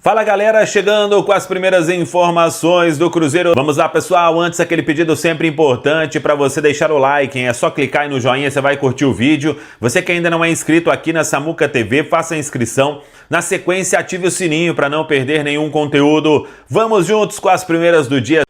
Fala galera, chegando com as primeiras informações do Cruzeiro. Vamos lá pessoal, antes aquele pedido sempre importante para você deixar o like, hein? É só clicar aí no joinha, você vai curtir o vídeo. Você que ainda não é inscrito aqui na Samuca TV, faça a inscrição. Na sequência, ative o sininho para não perder nenhum conteúdo. Vamos juntos com as primeiras do dia.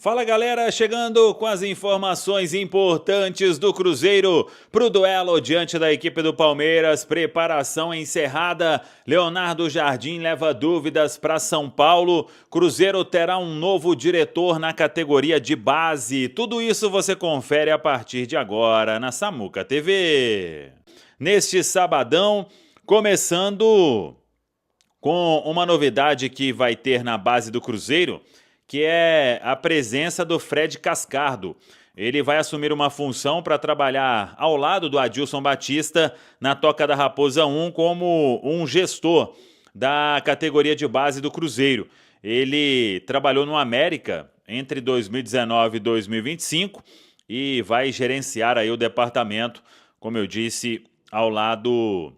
Fala galera, chegando com as informações importantes do Cruzeiro para o duelo diante da equipe do Palmeiras. Preparação encerrada, Leonardo Jardim leva dúvidas para São Paulo. Cruzeiro terá um novo diretor na categoria de base. Tudo isso você confere a partir de agora na Samuca TV. Neste sabadão, começando com uma novidade que vai ter na base do Cruzeiro, que é a presença do Fred Cascardo. Ele vai assumir uma função para trabalhar ao lado do Adilson Batista na Toca da Raposa 1 como um gestor da categoria de base do Cruzeiro. Ele trabalhou no América entre 2019 e 2025 e vai gerenciar aí o departamento, como eu disse, ao lado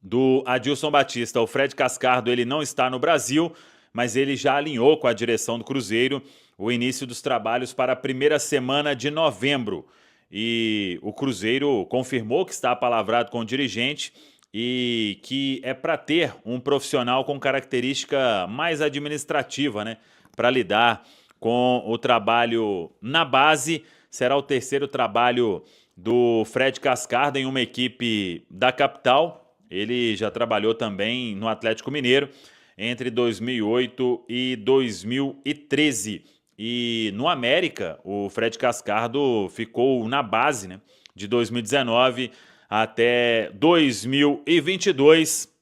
do Adilson Batista. O Fred Cascardo ele não está no Brasil, mas ele já alinhou com a direção do Cruzeiro o início dos trabalhos para a primeira semana de novembro. E o Cruzeiro confirmou que está apalavrado com o dirigente e que é para ter um profissional com característica mais administrativa, né, para lidar com o trabalho na base. Será o terceiro trabalho do Fred Cascardo em uma equipe da capital. Ele já trabalhou também no Atlético Mineiro entre 2008 e 2013. E no América, o Fred Cascardo ficou na base, né, de 2019 até 2022.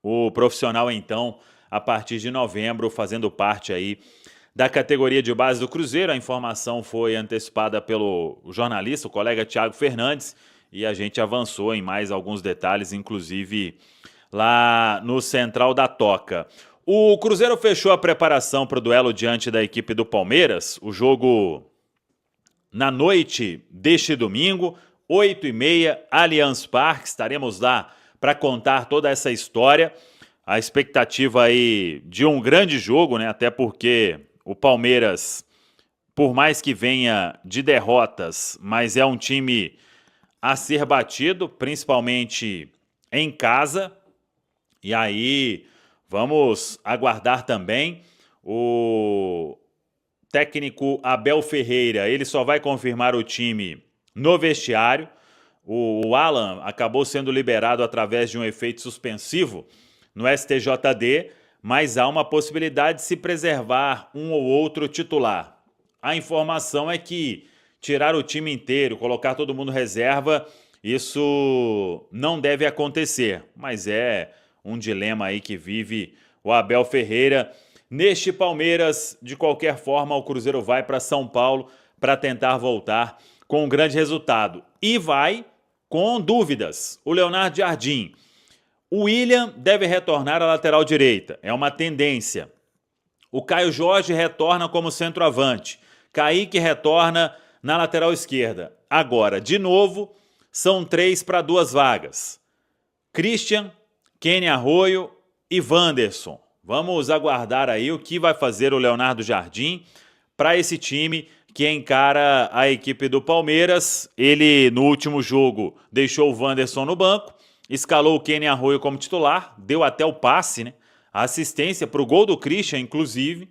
O profissional, então, a partir de novembro, fazendo parte aí da categoria de base do Cruzeiro. A informação foi antecipada pelo jornalista, o colega Thiago Fernandes, e a gente avançou em mais alguns detalhes, inclusive lá no Central da Toca. O Cruzeiro fechou a preparação para o duelo diante da equipe do Palmeiras. O jogo na noite deste domingo, 8h30, Allianz Parque. Estaremos lá para contar toda essa história. A expectativa aí de um grande jogo, né? Até porque o Palmeiras, por mais que venha de derrotas, mas é um time a ser batido, principalmente em casa. E aí, vamos aguardar também o técnico Abel Ferreira. Ele só vai confirmar o time no vestiário. O Alan acabou sendo liberado através de um efeito suspensivo no STJD, mas há uma possibilidade de se preservar um ou outro titular. A informação é que tirar o time inteiro, colocar todo mundo reserva, isso não deve acontecer, mas é um dilema aí que vive o Abel Ferreira. Neste Palmeiras, de qualquer forma, o Cruzeiro vai para São Paulo para tentar voltar com um grande resultado. E vai com dúvidas. O Leonardo Jardim. O William deve retornar à lateral direita. É uma tendência. O Caio Jorge retorna como centroavante. Kaique retorna na lateral esquerda. Agora, de novo, são 3 para 2 vagas. Christian, Kenny Arroyo e Wanderson. Vamos aguardar aí o que vai fazer o Leonardo Jardim para esse time que encara a equipe do Palmeiras. Ele, no último jogo, deixou o Wanderson no banco, escalou o Kenny Arroyo como titular, deu até o passe, né? A assistência para o gol do Christian, inclusive.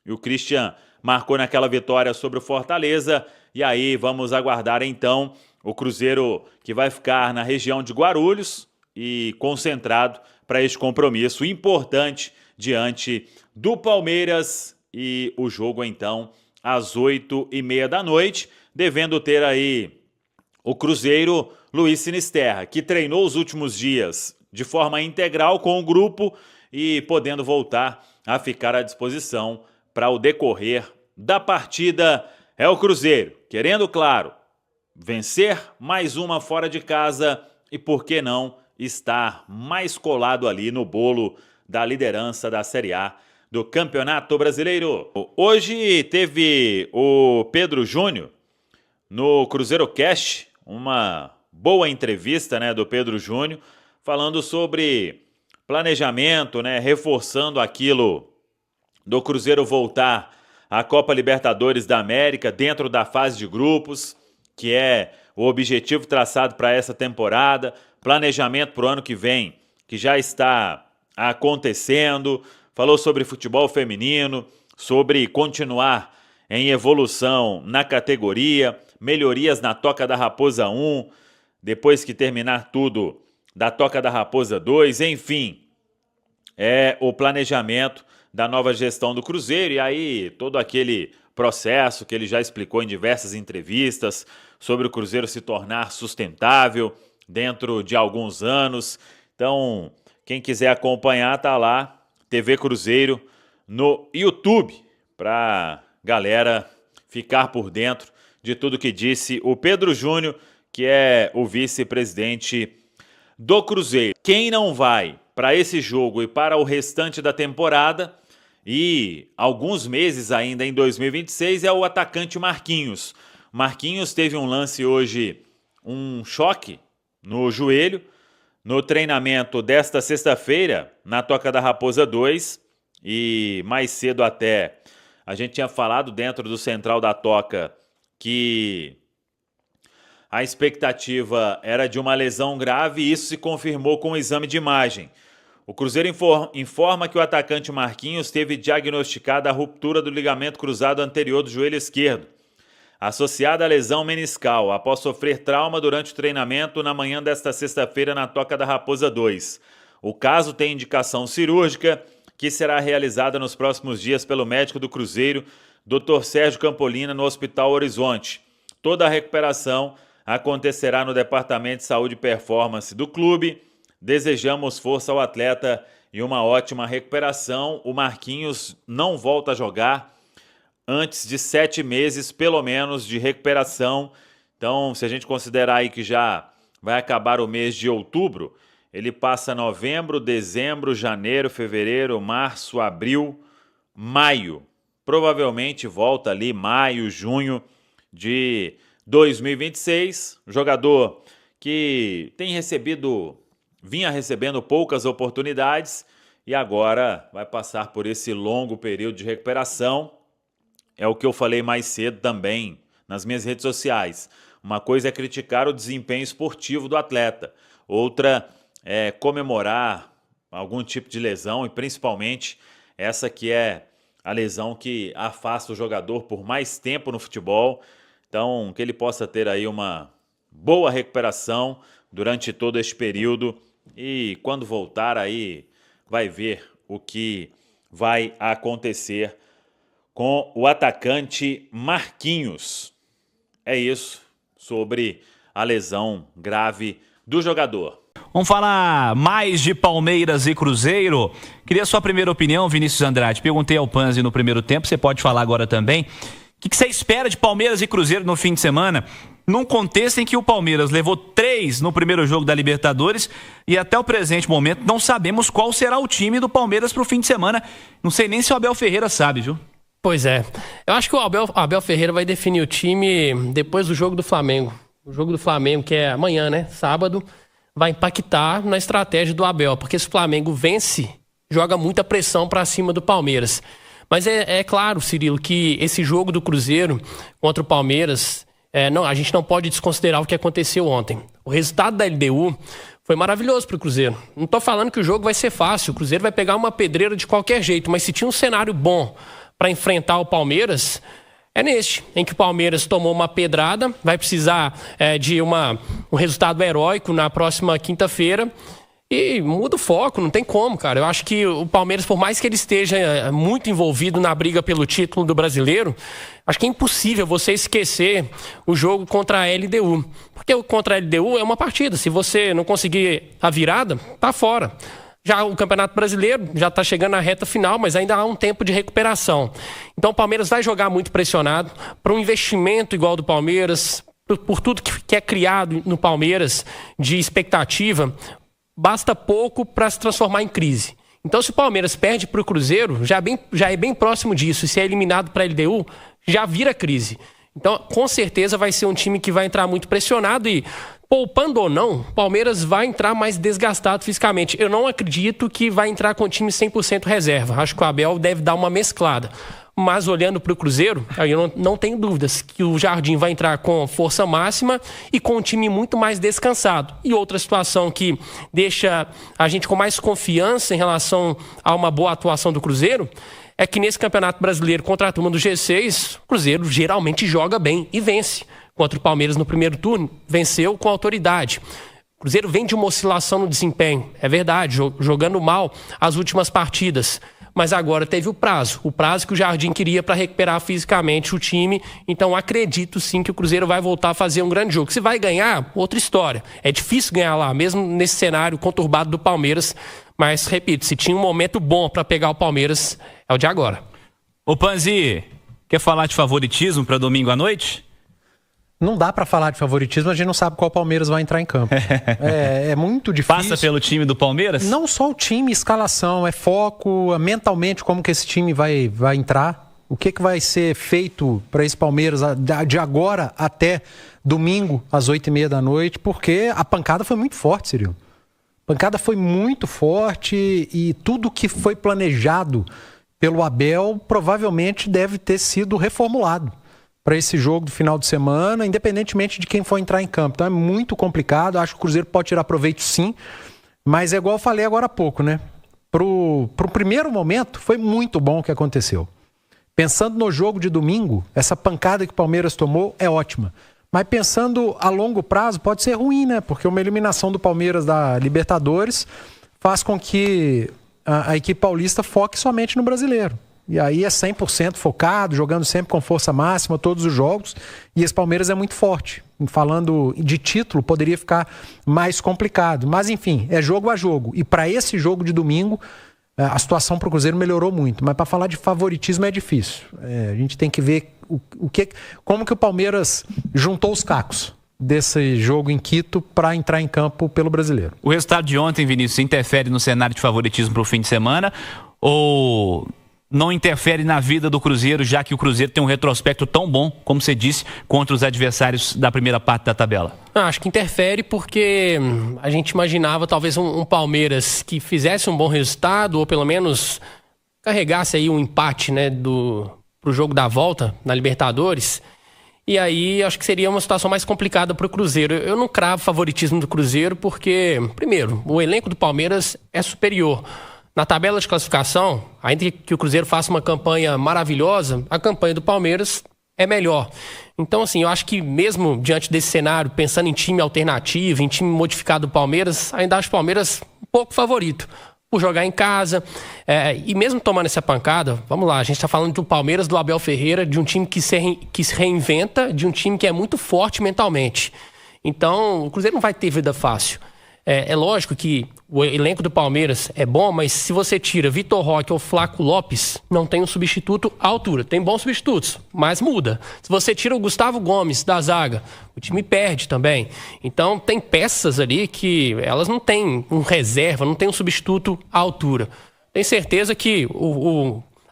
E o Christian marcou naquela vitória sobre o Fortaleza. E aí vamos aguardar então o Cruzeiro, que vai ficar na região de Guarulhos e concentrado para este compromisso importante diante do Palmeiras. E o jogo então às 8h30 da noite, devendo ter aí o Cruzeiro Luiz Sinisterra, que treinou os últimos dias de forma integral com o grupo e podendo voltar a ficar à disposição para o decorrer da partida. É o Cruzeiro querendo, claro, vencer mais uma fora de casa e, por que não, estar mais colado ali no bolo da liderança da Série A do Campeonato Brasileiro. Hoje teve o Pedro Júnior no Cruzeiro Cast, uma boa entrevista, né, do Pedro Júnior, falando sobre planejamento, né, reforçando aquilo do Cruzeiro voltar à Copa Libertadores da América dentro da fase de grupos, que é o objetivo traçado para essa temporada, planejamento para o ano que vem, que já está acontecendo, falou sobre futebol feminino, sobre continuar em evolução na categoria, melhorias na Toca da Raposa 1, depois que terminar tudo da Toca da Raposa 2, enfim, é o planejamento da nova gestão do Cruzeiro, e aí todo aquele processo que ele já explicou em diversas entrevistas sobre o Cruzeiro se tornar sustentável dentro de alguns anos. Então, quem quiser acompanhar, tá lá, TV Cruzeiro no YouTube, para galera ficar por dentro de tudo que disse o Pedro Júnior, que é o vice-presidente do Cruzeiro. Quem não vai para esse jogo e para o restante da temporada e alguns meses ainda em 2026 é o atacante Marquinhos. Marquinhos teve um lance hoje, um choque no joelho, no treinamento desta sexta-feira, na Toca da Raposa 2, e mais cedo até a gente tinha falado dentro do Central da Toca que a expectativa era de uma lesão grave e isso se confirmou com o exame de imagem. O Cruzeiro informa que o atacante Marquinhos teve diagnosticada a ruptura do ligamento cruzado anterior do joelho esquerdo, associada à lesão meniscal, após sofrer trauma durante o treinamento na manhã desta sexta-feira na Toca da Raposa 2. O caso tem indicação cirúrgica, que será realizada nos próximos dias pelo médico do Cruzeiro, Dr. Sérgio Campolina, no Hospital Horizonte. Toda a recuperação acontecerá no Departamento de Saúde e Performance do clube. Desejamos força ao atleta e uma ótima recuperação. O Marquinhos não volta a jogar antes de 7 meses, pelo menos, de recuperação. Então, se a gente considerar aí que já vai acabar o mês de outubro, ele passa novembro, dezembro, janeiro, fevereiro, março, abril, maio. Provavelmente volta ali maio, junho de 2026. Jogador que vinha recebendo poucas oportunidades e agora vai passar por esse longo período de recuperação. É o que eu falei mais cedo também nas minhas redes sociais. Uma coisa é criticar o desempenho esportivo do atleta, outra é comemorar algum tipo de lesão, e principalmente essa que é a lesão que afasta o jogador por mais tempo no futebol. Então, que ele possa ter aí uma boa recuperação durante todo este período e quando voltar aí vai ver o que vai acontecer com o atacante Marquinhos. É isso sobre a lesão grave do jogador. Vamos falar mais de Palmeiras e Cruzeiro. Queria a sua primeira opinião, Vinícius Andrade. Perguntei ao Panzi no primeiro tempo, você pode falar agora também. O que você espera de Palmeiras e Cruzeiro no fim de semana? Num contexto em que o Palmeiras levou 3 no primeiro jogo da Libertadores e até o presente momento não sabemos qual será o time do Palmeiras para o fim de semana. Não sei nem se o Abel Ferreira sabe, viu? Pois é. Eu acho que o Abel Ferreira vai definir o time depois do jogo do Flamengo. O jogo do Flamengo, que é amanhã, né? Sábado, vai impactar na estratégia do Abel, porque se o Flamengo vence, joga muita pressão para cima do Palmeiras. Mas é claro, Cirilo, que esse jogo do Cruzeiro contra o Palmeiras, a gente não pode desconsiderar o que aconteceu ontem. O resultado da LDU foi maravilhoso para o Cruzeiro. Não estou falando que o jogo vai ser fácil, o Cruzeiro vai pegar uma pedreira de qualquer jeito, mas se tinha um cenário bom para enfrentar o Palmeiras, é neste, em que o Palmeiras tomou uma pedrada, vai precisar de um resultado heróico na próxima quinta-feira. E muda o foco, não tem como, cara. Eu acho que o Palmeiras, por mais que ele esteja muito envolvido na briga pelo título do Brasileiro, acho que é impossível você esquecer o jogo contra a LDU. Porque o contra a LDU é uma partida. Se você não conseguir a virada, tá fora. Já o Campeonato Brasileiro já está chegando na reta final, mas ainda há um tempo de recuperação. Então o Palmeiras vai jogar muito pressionado. Para um investimento igual do Palmeiras, por tudo que é criado no Palmeiras de expectativa, basta pouco para se transformar em crise. Então, se o Palmeiras perde para o Cruzeiro, já é bem próximo disso. E se é eliminado para a LDU, já vira crise. Então, com certeza vai ser um time que vai entrar muito pressionado e Poupando ou não, o Palmeiras vai entrar mais desgastado fisicamente. Eu não acredito que vai entrar com o time 100% reserva. Acho que o Abel deve dar uma mesclada. Mas olhando para o Cruzeiro, eu não tenho dúvidas que o Jardim vai entrar com força máxima e com um time muito mais descansado. E outra situação que deixa a gente com mais confiança em relação a uma boa atuação do Cruzeiro é que nesse Campeonato Brasileiro contra a turma do G6, o Cruzeiro geralmente joga bem e vence. Contra o Palmeiras no primeiro turno, venceu com autoridade. O Cruzeiro vem de uma oscilação no desempenho, é verdade, jogando mal as últimas partidas. Mas agora teve o prazo que o Jardim queria para recuperar fisicamente o time. Então acredito sim que o Cruzeiro vai voltar a fazer um grande jogo. Se vai ganhar, outra história. É difícil ganhar lá, mesmo nesse cenário conturbado do Palmeiras. Mas, repito, se tinha um momento bom para pegar o Palmeiras, é o de agora. Ô Panzi, quer falar de favoritismo para domingo à noite? Não dá pra falar de favoritismo, a gente não sabe qual Palmeiras vai entrar em campo. É muito difícil. Passa pelo time do Palmeiras? Não só o time, escalação, é foco, mentalmente como que esse time vai entrar. O que vai ser feito para esse Palmeiras de agora até domingo, às 8h30 da noite, porque a pancada foi muito forte, Cirilo. A pancada foi muito forte e tudo que foi planejado pelo Abel provavelmente deve ter sido reformulado para esse jogo do final de semana, independentemente de quem for entrar em campo. Então é muito complicado, acho que o Cruzeiro pode tirar proveito sim, mas é igual eu falei agora há pouco, né? Pro primeiro momento foi muito bom o que aconteceu. Pensando no jogo de domingo, essa pancada que o Palmeiras tomou é ótima. Mas pensando a longo prazo pode ser ruim, né? Porque uma eliminação do Palmeiras da Libertadores faz com que a equipe paulista foque somente no brasileiro. E aí é 100% focado, jogando sempre com força máxima, todos os jogos. E esse Palmeiras é muito forte. Falando de título, poderia ficar mais complicado. Mas, enfim, é jogo a jogo. E para esse jogo de domingo, a situação para o Cruzeiro melhorou muito. Mas para falar de favoritismo é difícil. A gente tem que ver como que o Palmeiras juntou os cacos desse jogo em Quito para entrar em campo pelo brasileiro. O resultado de ontem, Vinícius, interfere no cenário de favoritismo para o fim de semana? Ou não interfere na vida do Cruzeiro, já que o Cruzeiro tem um retrospecto tão bom, como você disse, contra os adversários da primeira parte da tabela? Acho que interfere porque a gente imaginava talvez um Palmeiras que fizesse um bom resultado, ou pelo menos carregasse aí um empate, né, pro jogo da volta na Libertadores. E aí acho que seria uma situação mais complicada para o Cruzeiro. Eu não cravo favoritismo do Cruzeiro porque, primeiro, o elenco do Palmeiras é superior. Na tabela de classificação, ainda que o Cruzeiro faça uma campanha maravilhosa, a campanha do Palmeiras é melhor. Então, assim, eu acho que mesmo diante desse cenário, pensando em time alternativo, em time modificado do Palmeiras, ainda acho o Palmeiras um pouco favorito por jogar em casa. E mesmo tomando essa pancada, vamos lá, a gente está falando do Palmeiras, do Abel Ferreira, de um time que se reinventa, de um time que é muito forte mentalmente. Então, o Cruzeiro não vai ter vida fácil. É lógico que o elenco do Palmeiras é bom, mas se você tira Vitor Roque ou Flaco Lopes, não tem um substituto à altura. Tem bons substitutos, mas muda. Se você tira o Gustavo Gomes da zaga, o time perde também. Então tem peças ali que elas não têm um reserva, não tem um substituto à altura. Tenho certeza que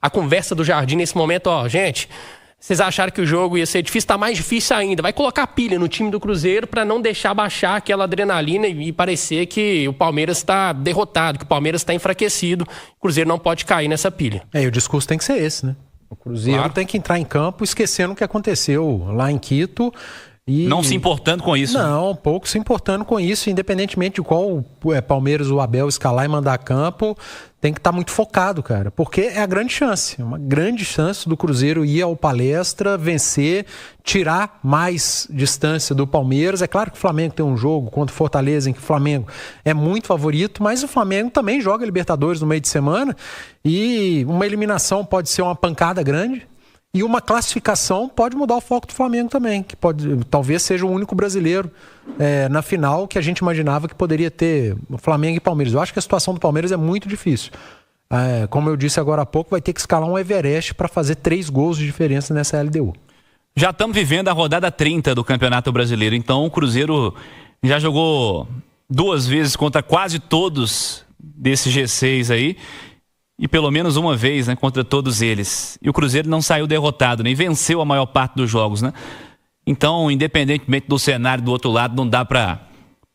a conversa do Jardim nesse momento, gente, vocês acharam que o jogo ia ser difícil, tá mais difícil ainda. Vai colocar pilha no time do Cruzeiro para não deixar baixar aquela adrenalina e parecer que o Palmeiras está derrotado, que o Palmeiras está enfraquecido. O Cruzeiro não pode cair nessa pilha. E o discurso tem que ser esse, né? O Cruzeiro tem que entrar em campo esquecendo o que aconteceu lá em Quito. E não se importando com isso. Não, pouco se importando com isso, independentemente de qual Palmeiras o Abel escalar e mandar a campo, tem que estar muito focado, cara, porque é a grande chance, uma grande chance do Cruzeiro ir ao Palestra, vencer, tirar mais distância do Palmeiras. É claro que o Flamengo tem um jogo contra o Fortaleza em que o Flamengo é muito favorito, mas o Flamengo também joga Libertadores no meio de semana e uma eliminação pode ser uma pancada grande. E uma classificação pode mudar o foco do Flamengo também, que talvez seja o único brasileiro na final que a gente imaginava que poderia ter Flamengo e Palmeiras. Eu acho que a situação do Palmeiras é muito difícil. Como eu disse agora há pouco, vai ter que escalar um Everest para fazer 3 gols de diferença nessa LDU. Já estamos vivendo a rodada 30 do Campeonato Brasileiro, então o Cruzeiro já jogou 2 vezes contra quase todos desse G6 aí. E pelo menos uma vez, né, contra todos eles. E o Cruzeiro não saiu derrotado, nem venceu a maior parte dos jogos, né? Então, independentemente do cenário do outro lado, não dá pra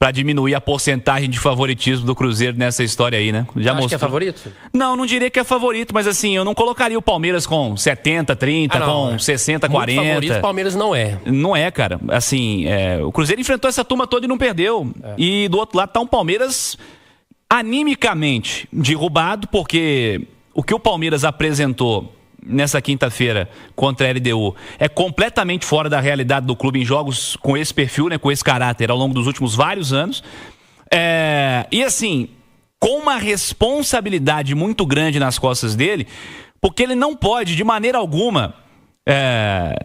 pra diminuir a porcentagem de favoritismo do Cruzeiro nessa história aí, né? Já mostrou. Que é favorito? Não diria que é favorito, mas assim, eu não colocaria o Palmeiras com 70-30, com 60-40. Favorito, o Palmeiras não é. Não é, cara. Assim, o Cruzeiro enfrentou essa turma toda e não perdeu. E do outro lado tá um Palmeiras animicamente derrubado, porque o que o Palmeiras apresentou nessa quinta-feira contra a LDU é completamente fora da realidade do clube em jogos com esse perfil, né, com esse caráter ao longo dos últimos vários anos. E assim, com uma responsabilidade muito grande nas costas dele, porque ele não pode, de maneira alguma,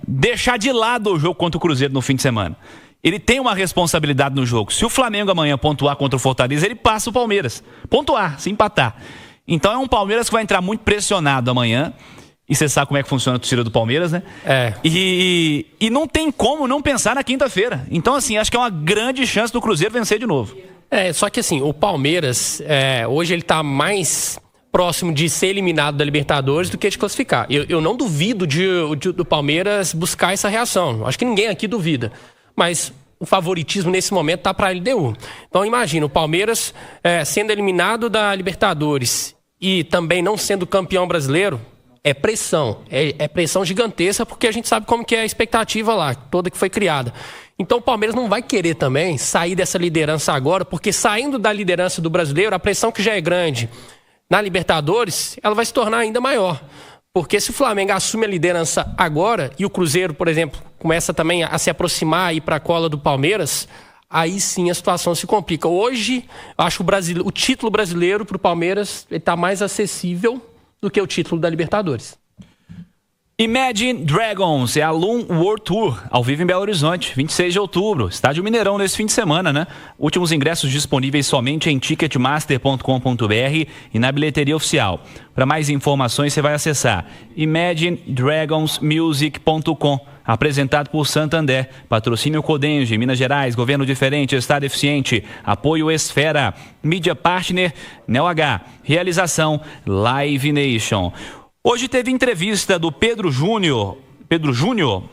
deixar de lado o jogo contra o Cruzeiro no fim de semana. Ele tem uma responsabilidade no jogo. Se o Flamengo amanhã pontuar contra o Fortaleza, ele passa o Palmeiras. Pontuar, se empatar. Então é um Palmeiras que vai entrar muito pressionado amanhã. E você sabe como é que funciona a torcida do Palmeiras, né? E não tem como não pensar na quinta-feira. Então, assim, acho que é uma grande chance do Cruzeiro vencer de novo. Só que assim, o Palmeiras, hoje ele tá mais próximo de ser eliminado da Libertadores do que de classificar. Eu não duvido do Palmeiras buscar essa reação. Acho que ninguém aqui duvida. Mas o favoritismo nesse momento tá para a LDU. Então, imagina, o Palmeiras sendo eliminado da Libertadores e também não sendo campeão brasileiro, é pressão. É pressão gigantesca, porque a gente sabe como que é a expectativa lá, toda que foi criada. Então o Palmeiras não vai querer também sair dessa liderança agora, porque saindo da liderança do brasileiro, a pressão que já é grande na Libertadores, ela vai se tornar ainda maior. Porque se o Flamengo assume a liderança agora, e o Cruzeiro, por exemplo, começa também a se aproximar e ir para a cola do Palmeiras, aí sim a situação se complica. Hoje, eu acho que o título brasileiro para o Palmeiras está mais acessível do que o título da Libertadores. Imagine Dragons é a Loom World Tour, ao vivo em Belo Horizonte, 26 de outubro, estádio Mineirão nesse fim de semana, né? Últimos ingressos disponíveis somente em ticketmaster.com.br e na bilheteria oficial. Para mais informações você vai acessar imaginedragonsmusic.com. Apresentado por Santander, patrocínio Codenge, Minas Gerais, Governo Diferente, Estado Eficiente, apoio Esfera, Mídia Partner, NeoH, realização Live Nation. Hoje teve entrevista do Pedro Júnior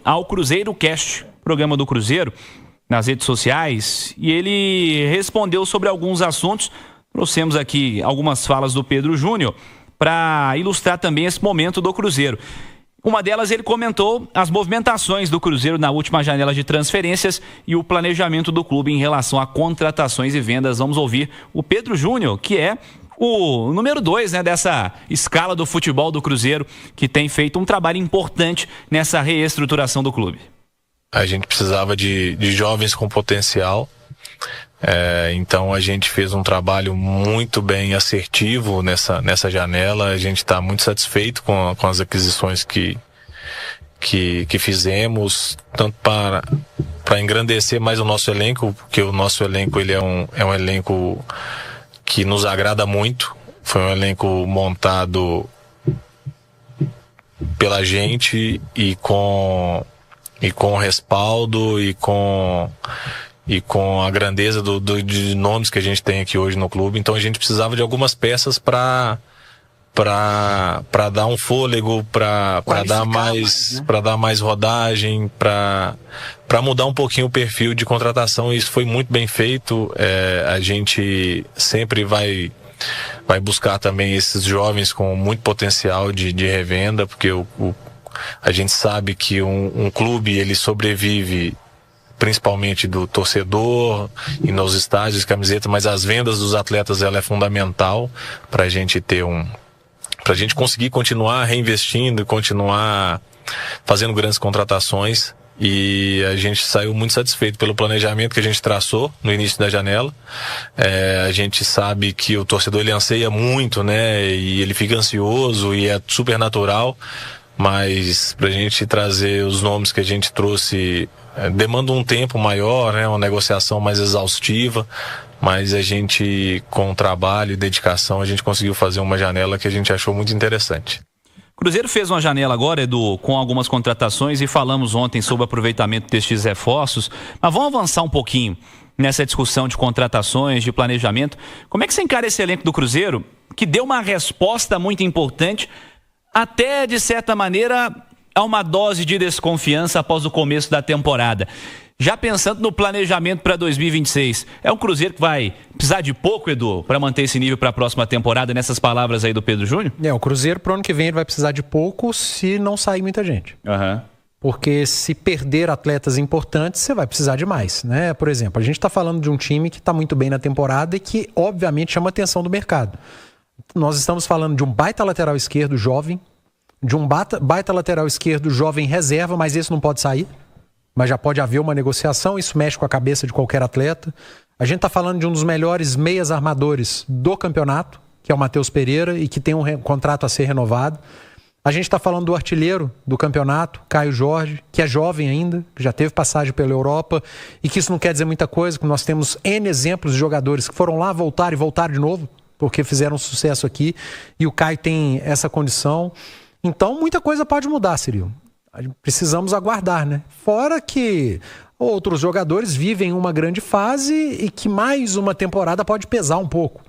ao Cruzeiro Cast, programa do Cruzeiro, nas redes sociais, e ele respondeu sobre alguns assuntos. Trouxemos aqui algumas falas do Pedro Júnior para ilustrar também esse momento do Cruzeiro. Uma delas, ele comentou as movimentações do Cruzeiro na última janela de transferências e o planejamento do clube em relação a contratações e vendas. Vamos ouvir o Pedro Júnior, que é o número 2, né, dessa escala do futebol do Cruzeiro, que tem feito um trabalho importante nessa reestruturação do clube. A gente precisava de jovens com potencial. Então a gente fez um trabalho muito bem assertivo nessa janela. A gente está muito satisfeito com as aquisições que fizemos, tanto para engrandecer mais o nosso elenco, porque o nosso elenco ele é um elenco que nos agrada muito. Foi um elenco montado pela gente e com respaldo e com a grandeza de nomes que a gente tem aqui hoje no clube. Então a gente precisava de algumas peças para dar um fôlego, para dar mais rodagem, para mudar um pouquinho o perfil de contratação. E isso foi muito bem feito. A gente sempre vai buscar também esses jovens com muito potencial de revenda, porque a gente sabe que um clube ele sobrevive principalmente do torcedor e nos estádios de camiseta, mas as vendas dos atletas ela é fundamental para a gente para a gente conseguir continuar reinvestindo e continuar fazendo grandes contratações. E a gente saiu muito satisfeito pelo planejamento que a gente traçou no início da janela. A gente sabe que o torcedor ele anseia muito, né? E ele fica ansioso e é super natural, mas pra gente trazer os nomes que a gente trouxe demanda um tempo maior, né? Uma negociação mais exaustiva, mas a gente, com trabalho e dedicação, a gente conseguiu fazer uma janela que a gente achou muito interessante. O Cruzeiro fez uma janela agora, Edu, com algumas contratações, e falamos ontem sobre o aproveitamento destes reforços, mas vamos avançar um pouquinho nessa discussão de contratações, de planejamento. Como é que você encara esse elenco do Cruzeiro, que deu uma resposta muito importante, até de certa maneira é uma dose de desconfiança após o começo da temporada. Já pensando no planejamento para 2026, é um Cruzeiro que vai precisar de pouco, Edu, para manter esse nível para a próxima temporada, nessas palavras aí do Pedro Júnior? O Cruzeiro pro ano que vem ele vai precisar de pouco se não sair muita gente. Porque se perder atletas importantes, você vai precisar de mais, né? Por exemplo, a gente está falando de um time que está muito bem na temporada e que, obviamente, chama a atenção do mercado. Nós estamos falando de um baita lateral esquerdo jovem, de um baita lateral esquerdo jovem reserva, mas esse não pode sair. Mas já pode haver uma negociação, isso mexe com a cabeça de qualquer atleta. A gente está falando de um dos melhores meias armadores do campeonato, que é o Matheus Pereira, e que tem um contrato a ser renovado. A gente está falando do artilheiro do campeonato, Caio Jorge, que é jovem ainda, que já teve passagem pela Europa, e que isso não quer dizer muita coisa, porque nós temos N exemplos de jogadores que foram lá, voltaram e voltaram de novo, porque fizeram sucesso aqui, e o Caio tem essa condição. Então, muita coisa pode mudar, Cirilo. Precisamos aguardar, né? Fora que outros jogadores vivem uma grande fase e que mais uma temporada pode pesar um pouco.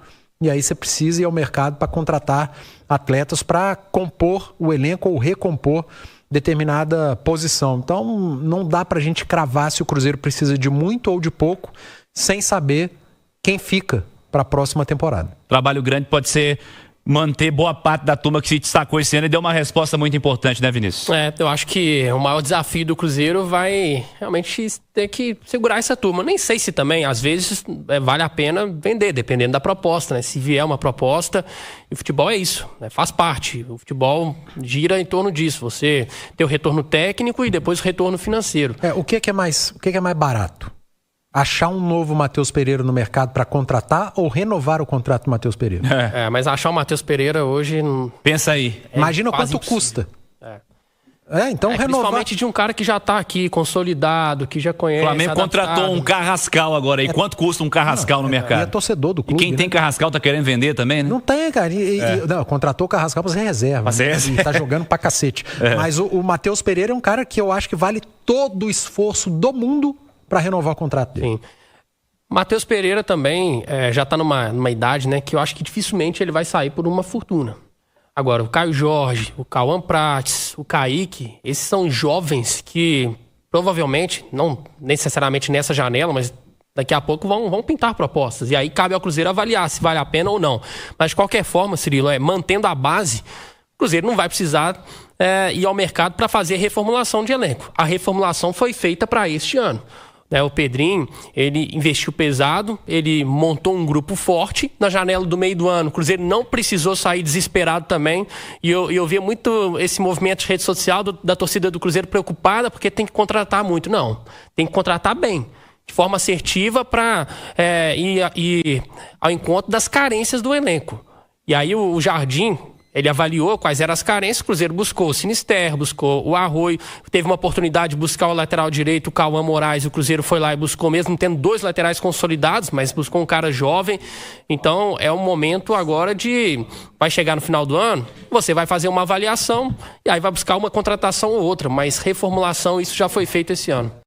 E aí você precisa ir ao mercado para contratar atletas para compor o elenco ou recompor determinada posição. Então não dá para a gente cravar se o Cruzeiro precisa de muito ou de pouco sem saber quem fica para a próxima temporada. Trabalho grande pode ser manter boa parte da turma que se destacou esse ano e deu uma resposta muito importante, né, Vinícius? Eu acho que o maior desafio do Cruzeiro vai realmente ter que segurar essa turma. Nem sei se também, às vezes, vale a pena vender, dependendo da proposta, né? Se vier uma proposta, e o futebol é isso, né? Faz parte. O futebol gira em torno disso. Você tem o retorno técnico e depois o retorno financeiro. O que é mais barato? Achar um novo Matheus Pereira no mercado para contratar ou renovar o contrato do Matheus Pereira? Mas achar o Matheus Pereira hoje... Pensa aí. Imagina quanto custa. Então renovar... Principalmente de um cara que já está aqui, consolidado, que já conhece. O Flamengo contratou um Carrascal agora. E quanto custa um Carrascal no mercado? E é torcedor do clube. E quem tem Carrascal tá querendo vender também, né? Não tem, cara. Não, contratou o Carrascal para ser reserva. E tá jogando pra cacete. Mas o Matheus Pereira é um cara que eu acho que vale todo o esforço do mundo para renovar o contrato dele. Sim. Matheus Pereira também já está numa idade, né, que eu acho que dificilmente ele vai sair por uma fortuna. Agora, o Caio Jorge, o Cauã Prates, o Kaique, esses são jovens que provavelmente, não necessariamente nessa janela, mas daqui a pouco vão pintar propostas. E aí cabe ao Cruzeiro avaliar se vale a pena ou não. Mas de qualquer forma, Cirilo, mantendo a base, o Cruzeiro não vai precisar ir ao mercado para fazer reformulação de elenco. A reformulação foi feita para este ano. O Pedrinho, ele investiu pesado, ele montou um grupo forte na janela do meio do ano. O Cruzeiro não precisou sair desesperado também. E eu via muito esse movimento de rede social da torcida do Cruzeiro preocupada porque tem que contratar muito. Não, tem que contratar bem, de forma assertiva para ir ao encontro das carências do elenco. E aí o Jardim... Ele avaliou quais eram as carências, o Cruzeiro buscou o Sinisterra, buscou o Arroio, teve uma oportunidade de buscar o lateral direito, o Cauã Moraes, o Cruzeiro foi lá e buscou, mesmo tendo 2 laterais consolidados, mas buscou um cara jovem. Então é um momento agora vai chegar no final do ano, você vai fazer uma avaliação e aí vai buscar uma contratação ou outra, mas reformulação, isso já foi feito esse ano.